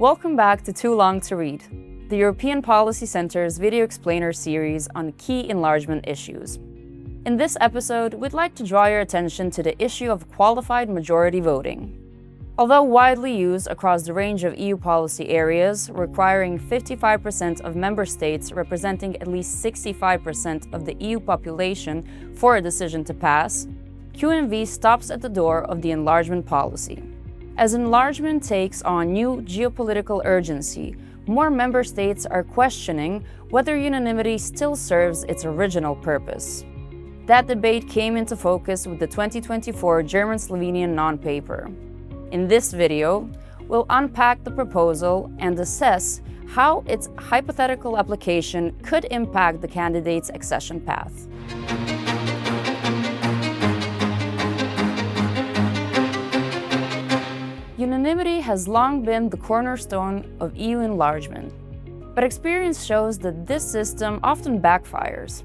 Welcome back to Too Long to Read, the European Policy Center's video explainer series on key enlargement issues. In this episode, we'd like to draw your attention to the issue of qualified majority voting. Although widely used across the range of EU policy areas, requiring 55% of member states representing at least 65% of the EU population for a decision to pass, QMV stops at the door of the enlargement policy. As enlargement takes on new geopolitical urgency, more member states are questioning whether unanimity still serves its original purpose. That debate came into focus with the 2024 German-Slovenian non-paper. In this video, we'll unpack the proposal and assess how its hypothetical application could impact the candidate's accession path. Unanimity has long been the cornerstone of EU enlargement, but experience shows that this system often backfires.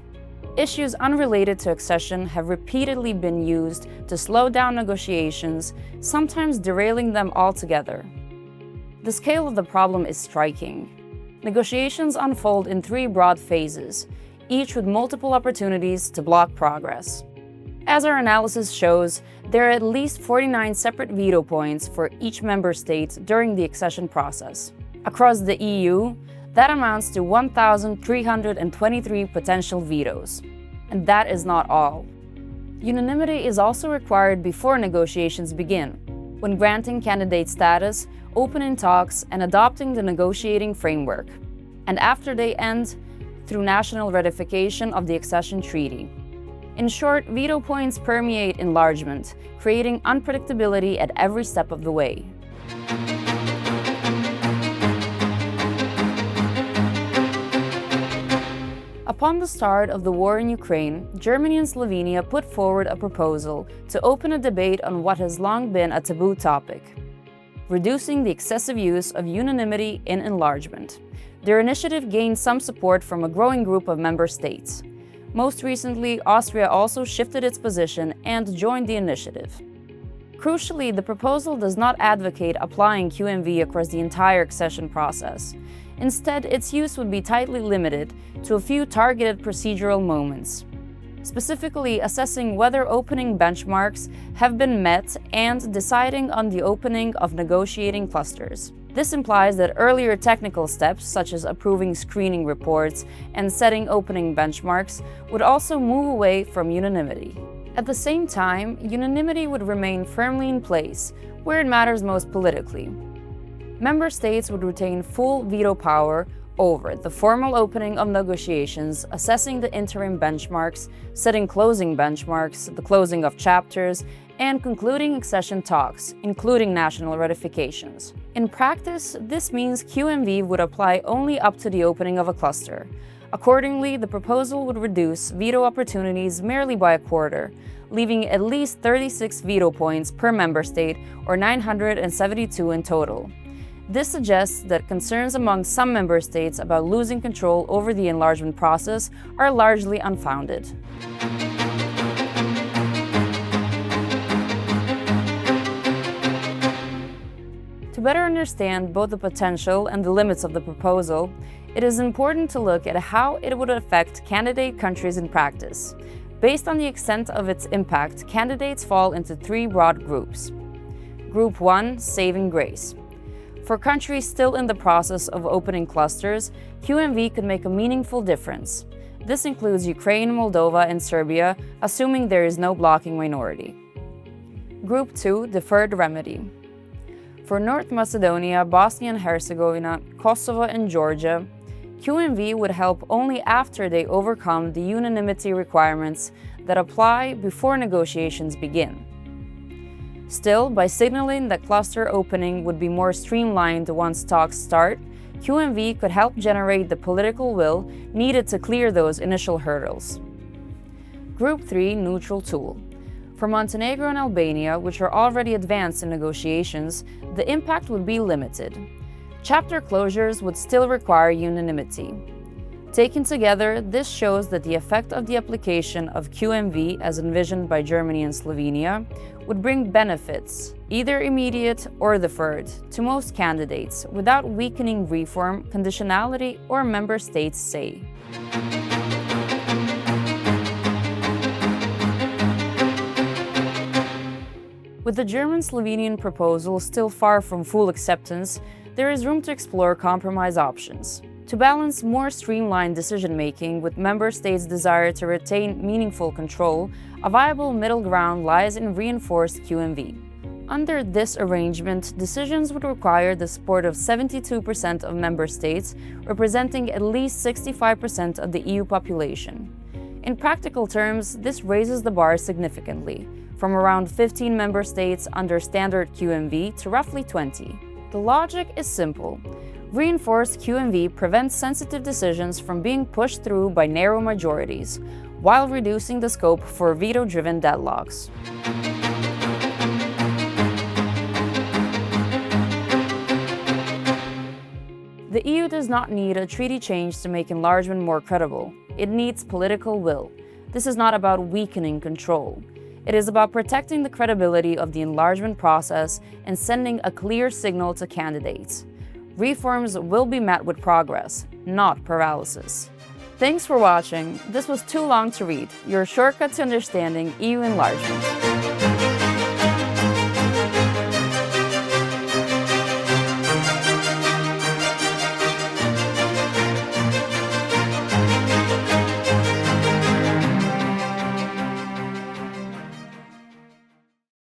Issues unrelated to accession have repeatedly been used to slow down negotiations, sometimes derailing them altogether. The scale of the problem is striking. Negotiations unfold in three broad phases, each with multiple opportunities to block progress. As our analysis shows, there are at least 49 separate veto points for each member state during the accession process. Across the EU, that amounts to 1,323 potential vetoes. And that is not all. Unanimity is also required before negotiations begin, when granting candidate status, opening talks, and adopting the negotiating framework, and after they end, through national ratification of the accession treaty. In short, veto points permeate enlargement, creating unpredictability at every step of the way. Upon the start of the war in Ukraine, Germany and Slovenia put forward a proposal to open a debate on what has long been a taboo topic: reducing the excessive use of unanimity in enlargement. Their initiative gained some support from a growing group of member states. Most recently, Austria also shifted its position and joined the initiative. Crucially, the proposal does not advocate applying QMV across the entire accession process. Instead, its use would be tightly limited to a few targeted procedural moments, specifically assessing whether opening benchmarks have been met and deciding on the opening of negotiating clusters. This implies that earlier technical steps, such as approving screening reports and setting opening benchmarks, would also move away from unanimity. At the same time, unanimity would remain firmly in place, where it matters most politically. Member states would retain full veto power over the formal opening of negotiations, assessing the interim benchmarks, setting closing benchmarks, the closing of chapters, and concluding accession talks, including national ratifications. In practice, this means QMV would apply only up to the opening of a cluster. Accordingly, the proposal would reduce veto opportunities merely by a quarter, leaving at least 36 veto points per member state, or 972 in total. This suggests that concerns among some member states about losing control over the enlargement process are largely unfounded. To better understand both the potential and the limits of the proposal, it is important to look at how it would affect candidate countries in practice. Based on the extent of its impact, candidates fall into three broad groups. Group 1, saving grace. For countries still in the process of opening clusters, QMV could make a meaningful difference. This includes Ukraine, Moldova, and Serbia, assuming there is no blocking minority. Group 2, deferred remedy. For North Macedonia, Bosnia and Herzegovina, Kosovo, and Georgia, QMV would help only after they overcome the unanimity requirements that apply before negotiations begin. Still, by signaling that cluster opening would be more streamlined once talks start, QMV could help generate the political will needed to clear those initial hurdles. Group 3, neutral tool. For Montenegro and Albania, which are already advanced in negotiations, the impact would be limited. Chapter closures would still require unanimity. Taken together, this shows that the effect of the application of QMV as envisioned by Germany and Slovenia would bring benefits, either immediate or deferred, to most candidates without weakening reform, conditionality, or member states' say. With the German-Slovenian proposal still far from full acceptance, there is room to explore compromise options. To balance more streamlined decision-making with member states' desire to retain meaningful control, a viable middle ground lies in reinforced QMV. Under this arrangement, decisions would require the support of 72% of member states, representing at least 65% of the EU population. In practical terms, this raises the bar significantly, from around 15 member states under standard QMV to roughly 20. The logic is simple. Reinforced QMV prevents sensitive decisions from being pushed through by narrow majorities, while reducing the scope for veto-driven deadlocks. The EU does not need a treaty change to make enlargement more credible. It needs political will. This is not about weakening control. It is about protecting the credibility of the enlargement process and sending a clear signal to candidates. Reforms will be met with progress, not paralysis. Thanks for watching. This was Too Long to Read, your shortcut to understanding EU enlargement.